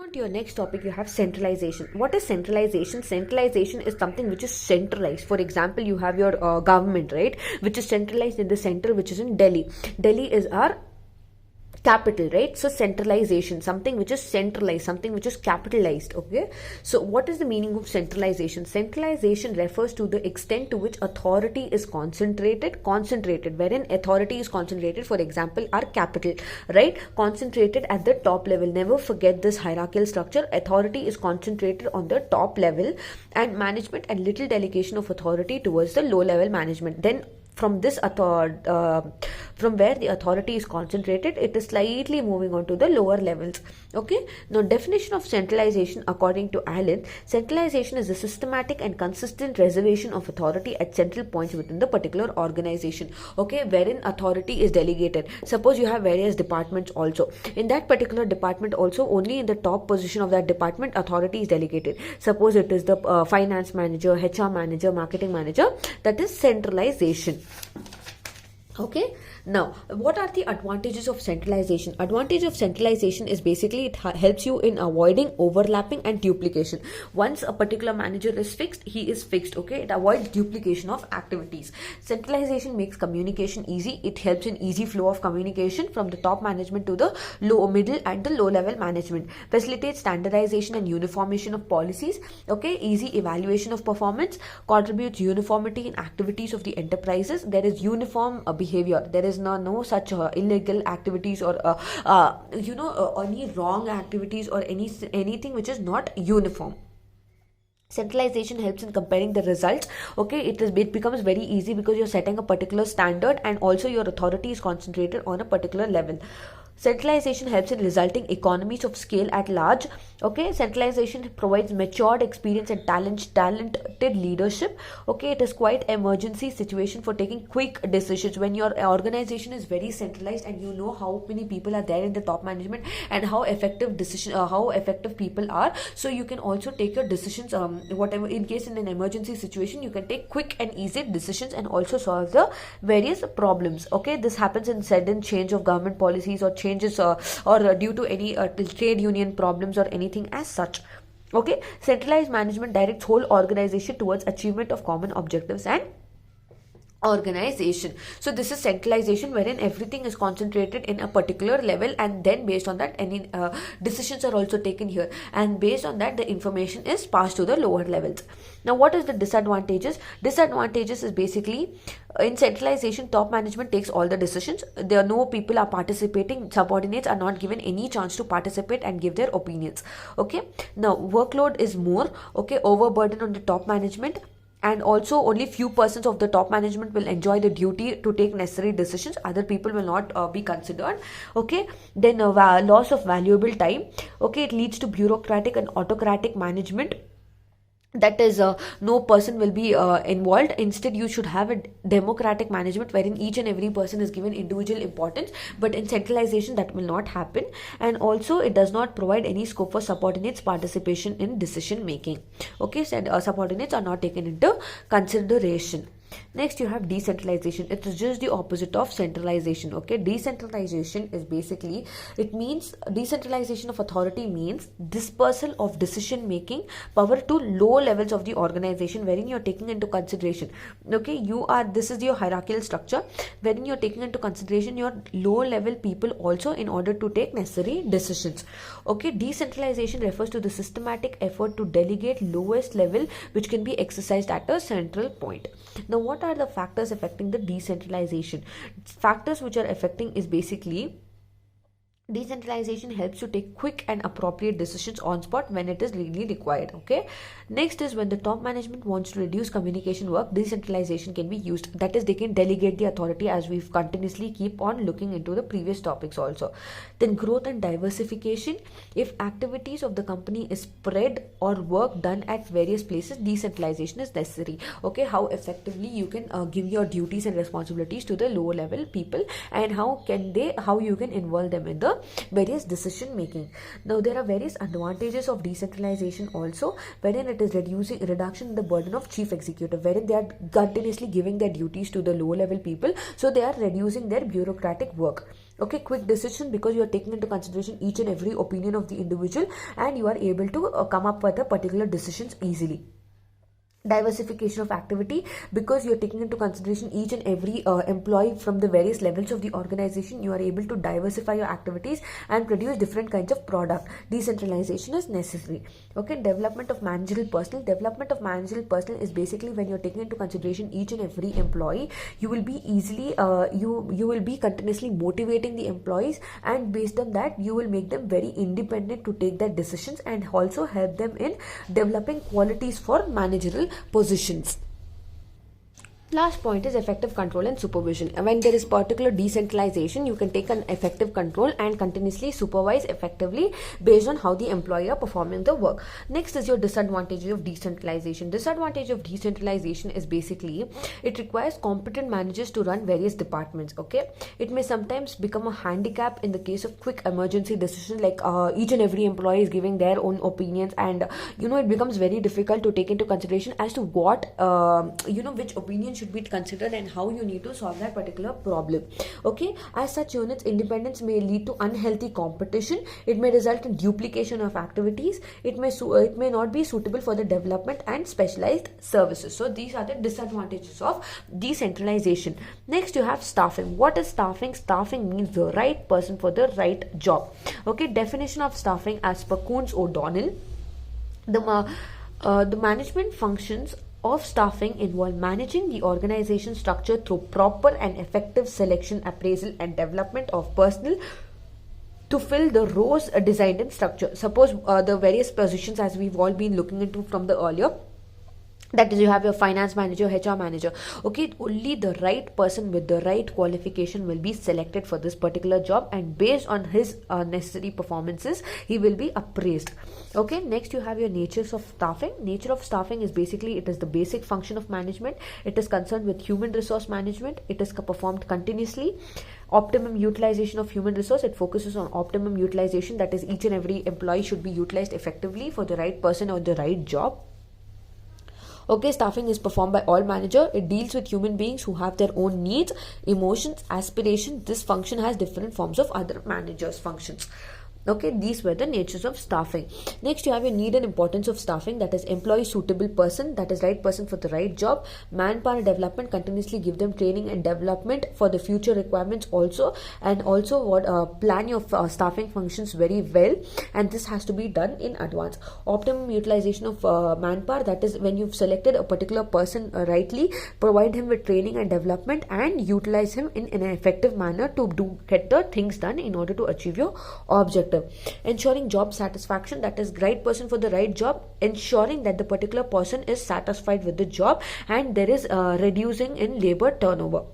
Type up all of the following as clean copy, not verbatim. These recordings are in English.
On to your next topic, you have centralization. What is centralization? Centralization is something which is centralized. For example, you have your government, right, which is centralized in the center, which is in Delhi. Delhi is our capital, right? So centralization, something which is centralized, something which is capitalized. Okay, so what is the meaning of centralization? Centralization refers to the extent to which authority is concentrated, wherein authority is concentrated, for example, our capital, right, concentrated at the top level. Never forget this hierarchical structure. Authority is concentrated on the top level, and management and little delegation of authority towards the low level management. Then from this from where the authority is concentrated, it is slightly moving on to the lower levels. Okay, now definition of centralization according to Allen: centralization is a systematic and consistent reservation of authority at central points within the particular organization. Okay, wherein authority is delegated. Suppose you have various departments also. In that particular department also, only in the top position of that department authority is delegated. Suppose it is the finance manager, HR manager, marketing manager. That is centralization. Okay, now what are the advantages of centralization? Advantage of centralization is basically it helps you in avoiding overlapping and duplication. Once a particular manager is fixed, he is fixed. Okay, it avoids duplication of activities. Centralization makes communication easy. It helps in easy flow of communication from the top management to the low, middle and the low level management. Facilitates standardization and uniformation of policies. Okay, easy evaluation of performance. Contributes uniformity in activities of the enterprises. There is uniform behavior. There is no such illegal activities or any wrong activities or anything which is not uniform. Centralization helps in comparing the results. Okay, it becomes very easy because you're setting a particular standard and also your authority is concentrated on a particular level. Centralization helps in resulting economies of scale at large. Okay, centralization provides matured experience and talented leadership. Okay, it is quite emergency situation for taking quick decisions. When your organization is very centralized and you know how many people are there in the top management and how effective people are, so you can also take your decisions, whatever, in case in an emergency situation you can take quick and easy decisions and also solve the various problems. Okay, this happens in sudden change of government policies or changes or due to any trade union problems or anything as such. Okay, centralized management directs whole organization towards achievement of common objectives and organization. So this is centralization, wherein everything is concentrated in a particular level, and then based on that any decisions are also taken here, and based on that the information is passed to the lower levels. Now what is the disadvantages? Disadvantages is basically in centralization top management takes all the decisions. There are no people are participating. Subordinates are not given any chance to participate and give their opinions. Okay, now workload is more. Okay, overburden on the top management, and also only few persons of the top management will enjoy the duty to take necessary decisions. Other people will not be considered. Okay, then loss of valuable time. Okay, it leads to bureaucratic and autocratic management. That is no person will be involved. Instead you should have a democratic management wherein each and every person is given individual importance, but in centralization that will not happen. And also it does not provide any scope for subordinates participation in decision making. Okay, so subordinates are not taken into consideration. Next you have decentralization. It is just the opposite of centralization. Okay, decentralization is basically, it means decentralization of authority means dispersal of decision making power to low levels of the organization, wherein you're taking into consideration, okay, this is your hierarchical structure wherein you're taking into consideration your low level people also in order to take necessary decisions. Okay, decentralization refers to the systematic effort to delegate lowest level which can be exercised at a central point. Now what are the factors affecting the decentralization? Factors which are affecting is basically decentralization helps to take quick and appropriate decisions on spot when it is really required. Okay, next is when the top management wants to reduce communication work, decentralization can be used. That is, they can delegate the authority, as we've continuously keep on looking into the previous topics also. Then growth and diversification. If activities of the company is spread or work done at various places, decentralization is necessary. Okay, how effectively you can give your duties and responsibilities to the lower level people, and how you can involve them in the various decision making. Now there are various advantages of decentralization also, wherein it is reduction in the burden of chief executive, wherein they are continuously giving their duties to the low level people, so they are reducing their bureaucratic work. Okay, quick decision because you are taking into consideration each and every opinion of the individual, and you are able to come up with a particular decisions easily. Diversification of activity because you're taking into consideration each and every employee from the various levels of the organization. You are able to diversify your activities and produce different kinds of product. Decentralization is necessary. Okay, development of managerial personnel. Development of managerial personnel is basically when you're taking into consideration each and every employee, you will be easily you will be continuously motivating the employees, and based on that you will make them very independent to take their decisions, and also help them in developing qualities for managerial positions. Last point is effective control and supervision. When there is particular decentralization, you can take an effective control and continuously supervise effectively based on how the employee are performing the work. Next is your disadvantage of decentralization. Disadvantage of decentralization is basically it requires competent managers to run various departments. Okay, it may sometimes become a handicap in the case of quick emergency decisions, like each and every employee is giving their own opinions, and it becomes very difficult to take into consideration as to what which opinion should be considered and how you need to solve that particular problem. Okay, as such units, independence may lead to unhealthy competition. It may result in duplication of activities. It may not be suitable for the development and specialized services. So these are the disadvantages of decentralization. Next, you have staffing. What is staffing? Staffing means the right person for the right job. Okay, definition of staffing as per Coons O'Donnell. The management functions of staffing involve managing the organization structure through proper and effective selection, appraisal, and development of personnel to fill the roles designed in structure. Suppose the various positions as we've all been looking into from the earlier, that is, you have your finance manager, HR manager. Okay, only the right person with the right qualification will be selected for this particular job, and based on his necessary performances, he will be appraised. Okay, next you have your natures of staffing. Nature of staffing is basically, it is the basic function of management. It is concerned with human resource management. It is performed continuously. Optimum utilization of human resource, it focuses on optimum utilization, that is, each and every employee should be utilized effectively for the right person or the right job. Okay, staffing is performed by all manager. It deals with human beings who have their own needs, emotions, aspirations. This function has different forms of other managers' functions. Okay, these were the natures of staffing. Next, you have your need and importance of staffing, that is employee suitable person, that is right person for the right job. Manpower development, continuously give them training and development for the future requirements also, and also plan your staffing functions very well, and this has to be done in advance. Optimum utilization of manpower, that is when you've selected a particular person rightly, provide him with training and development and utilize him in an effective manner to get the things done in order to achieve your objective. Ensuring job satisfaction, that is right person for the right job, ensuring that the particular person is satisfied with the job and there is reducing in labor turnover.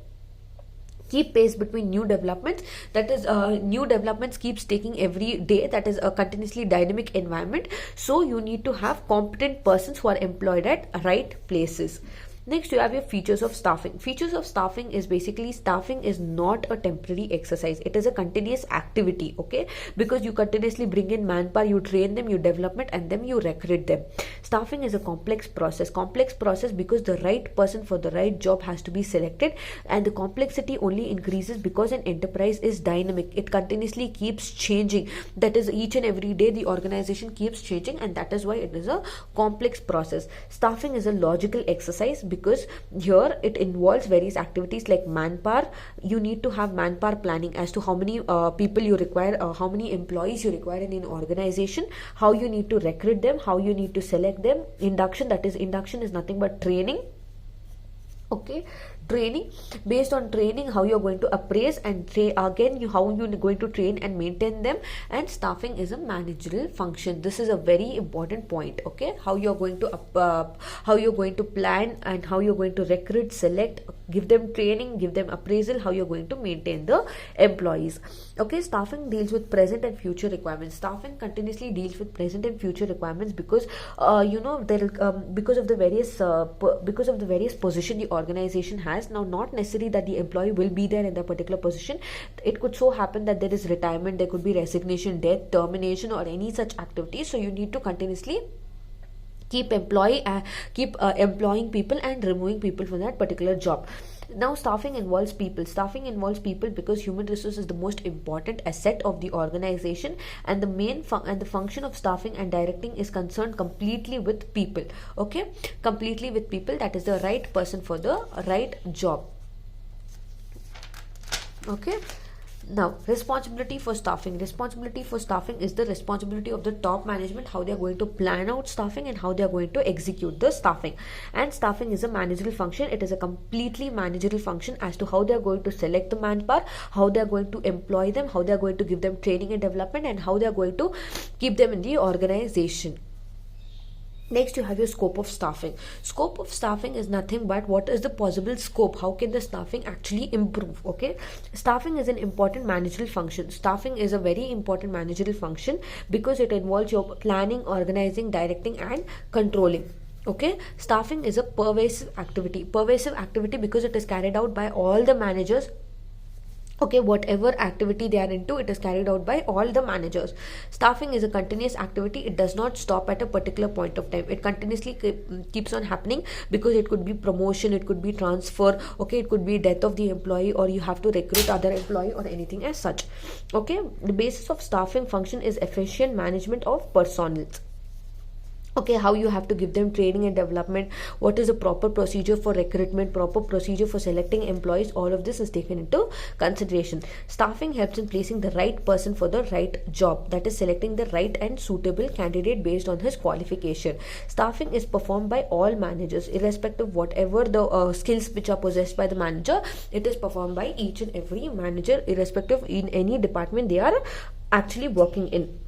Keep pace between new developments, that is new developments keeps taking every day, that is a continuously dynamic environment, so you need to have competent persons who are employed at right places. Next, you have your features of staffing. Features of staffing is basically, staffing is not a temporary exercise. It is a continuous activity, okay? Because you continuously bring in manpower, you train them, you develop it, and then you recruit them. Staffing is a complex process. Complex process because the right person for the right job has to be selected, and the complexity only increases because an enterprise is dynamic. It continuously keeps changing. That is, each and every day the organization keeps changing, and that is why it is a complex process. Staffing is a logical exercise because here it involves various activities like manpower. You need to have manpower planning as to how many people you require, how many employees you require in an organization, how you need to recruit them, how you need to select them. Induction, that is, induction is nothing but training. Okay, training, based on training, how you're going to appraise, and how you're going to train and maintain them. And staffing is a managerial function. This is a very important point. Okay, how you're going to plan, and how you're going to recruit, select, give them training, give them appraisal, how you're going to maintain the employees. Okay, staffing deals with present and future requirements. Staffing continuously deals with present and future requirements because because of the various position the organization has. Now, not necessarily that the employee will be there in that particular position. It could so happen that there is retirement, there could be resignation, death, termination, or any such activity. So you need to continuously keep employing people and removing people from that particular job. Now, staffing involves people. Staffing involves people because human resource is the most important asset of the organization, and the and the function of staffing and directing is concerned completely with people. Okay, completely with people. That is the right person for the right job. Okay. Now, responsibility for staffing. Responsibility for staffing is the responsibility of the top management, how they are going to plan out staffing and how they are going to execute the staffing. And staffing is a managerial function. It is a completely managerial function as to how they are going to select the manpower, how they are going to employ them, how they are going to give them training and development, and how they are going to keep them in the organization. Next, you have your scope of staffing. Scope of staffing is nothing but what is the possible scope, how can the staffing actually improve. Okay, staffing is an important managerial function. Staffing is a very important managerial function because it involves your planning, organizing, directing and controlling. Okay, staffing is a pervasive activity because it is carried out by all the managers. Okay, whatever activity they are into, it is carried out by all the managers. Staffing is a continuous activity. It does not stop at a particular point of time. It continuously keeps on happening because it could be promotion, it could be transfer, okay, it could be death of the employee, or you have to recruit other employee or anything as such. Okay, the basis of staffing function is efficient management of personnel. Okay, how you have to give them training and development, what is the proper procedure for recruitment, proper procedure for selecting employees, all of this is taken into consideration. Staffing helps in placing the right person for the right job, that is selecting the right and suitable candidate based on his qualification. Staffing is performed by all managers irrespective whatever the skills which are possessed by the manager. It is performed by each and every manager irrespective in any department they are actually working in.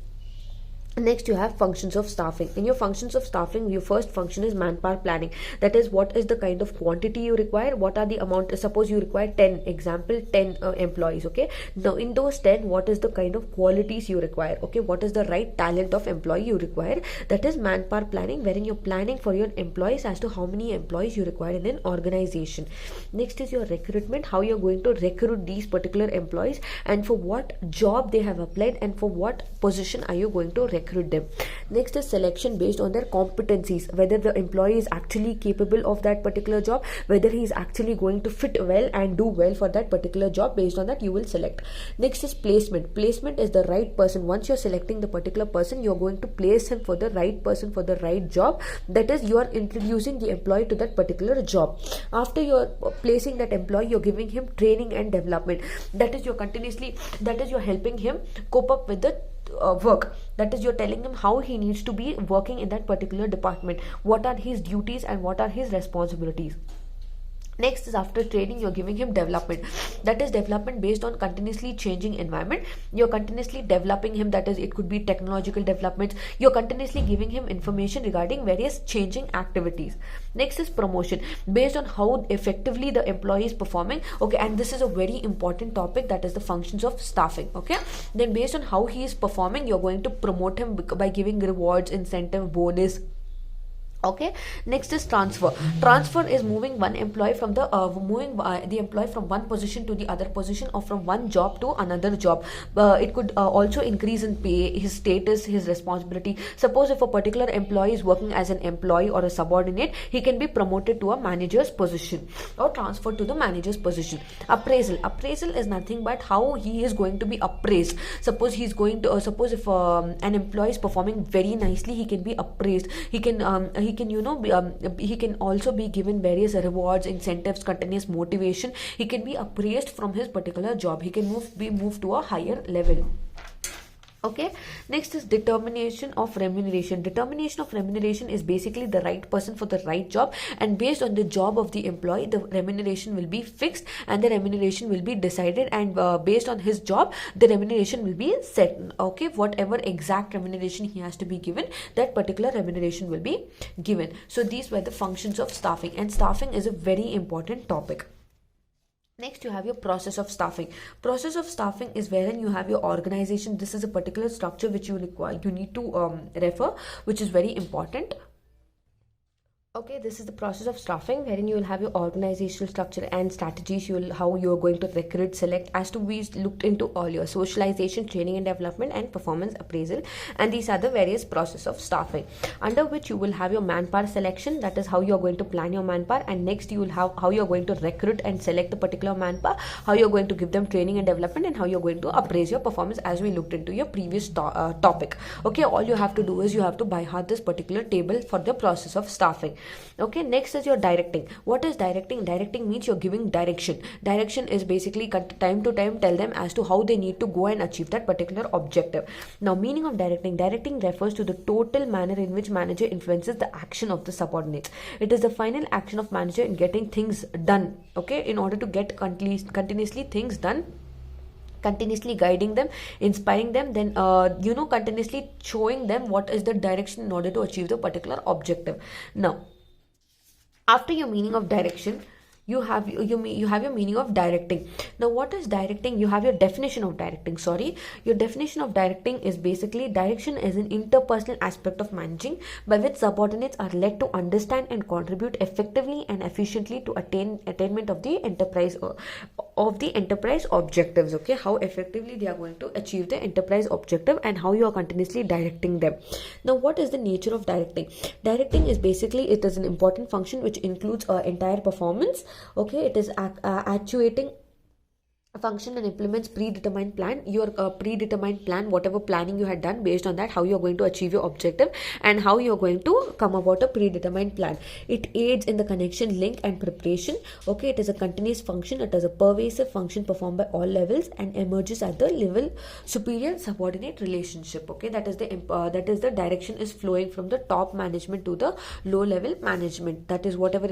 Next, you have functions of staffing. In your functions of staffing, your first function is manpower planning. That is, what is the kind of quantity you require, what are the amount, suppose you require 10, example 10 employees. Okay, now in those 10, what is the kind of qualities you require, okay, what is the right talent of employee you require. That is manpower planning, wherein you're planning for your employees as to how many employees you require in an organization. Next is your recruitment, how you're going to recruit these particular employees and for what job they have applied and for what position are you going to recruit them. Next is selection based on their competencies, whether the employee is actually capable of that particular job, whether he is actually going to fit well and do well for that particular job. Based on that, you will select. Next is placement. Placement is the right person. Once you're selecting the particular person, you're going to place him for the right person for the right job. That is, you are introducing the employee to that particular job. After you're placing that employee, you're giving him training and development. That is, you're helping him cope up with the work. That is, you're telling him how he needs to be working in that particular department, what are his duties and what are his responsibilities. Next is, after training, you're giving him development. That is development based on continuously changing environment. You're continuously developing him. That is, it could be technological developments. You're continuously giving him information regarding various changing activities. Next is promotion, based on how effectively the employee is performing. Okay, and this is a very important topic, that is the functions of staffing. Okay, then based on how he is performing, you're going to promote him by giving rewards, incentive, bonus. Okay, next is transfer. Transfer is moving one employee from the employee from one position to the other position, or from one job to another job. It could also increase in pay, his status, his responsibility. Suppose if a particular employee is working as an employee or a subordinate, he can be promoted to a manager's position or transferred to the manager's position. Appraisal. Appraisal is nothing but how he is going to be appraised. Suppose he's going to suppose if an employee is performing very nicely, he can be appraised. He can he can also be given various rewards, incentives, continuous motivation. He can be appraised from his particular job. He can be moved to a higher level. Okay, next is determination of remuneration. Determination of remuneration is basically the right person for the right job, and based on the job of the employee, the remuneration will be fixed and the remuneration will be decided, and based on his job, the remuneration will be set. Okay, whatever exact remuneration he has to be given, that particular remuneration will be given. So these were the functions of staffing, and staffing is a very important topic. Next, you have your process of staffing. Process of staffing is wherein you have your organization. This is a particular structure which you need to refer, which is very important. Okay, this is the process of staffing, wherein you will have your organizational structure and strategies. You will how you are going to recruit, select. As to we looked into all your socialization, training and development, and performance appraisal, and these are the various process of staffing. Under which you will have your manpower selection. That is how you are going to plan your manpower, and next you will have how you are going to recruit and select the particular manpower, how you are going to give them training and development, and how you are going to appraise your performance. As we looked into your previous topic. Okay, all you have to do is you have to by heart this particular table for the process of staffing. Okay, next is your directing. What is directing? Directing means you're giving direction. Direction is basically time to time tell them as to how they need to go and achieve that particular objective. Now, meaning of directing: directing refers to the total manner in which manager influences the action of the subordinates. It is the final action of manager in getting things done, okay, in order to get continuously things done, continuously guiding them, inspiring them, then continuously showing them what is the direction in order to achieve the particular objective. Now, after your meaning of direction, you have your meaning of directing. Now, what is directing? You have your definition of directing. Sorry, your definition of directing is basically: direction is an interpersonal aspect of managing by which subordinates are led to understand and contribute effectively and efficiently to attainment of the enterprise objectives. Okay, how effectively they are going to achieve the enterprise objective and how you are continuously directing them. Now, what is the nature of directing? Directing is basically, it is an important function which includes entire performance. Okay, it is actuating a function and implements predetermined plan. Your predetermined plan, whatever planning you had done, based on that how you are going to achieve your objective and how you are going to come about a predetermined plan. It aids in the connection, link and preparation. Okay, it is a continuous function. It is a pervasive function performed by all levels and emerges at the level superior subordinate relationship. Okay, that is the direction is flowing from the top management to the low level management. That is whatever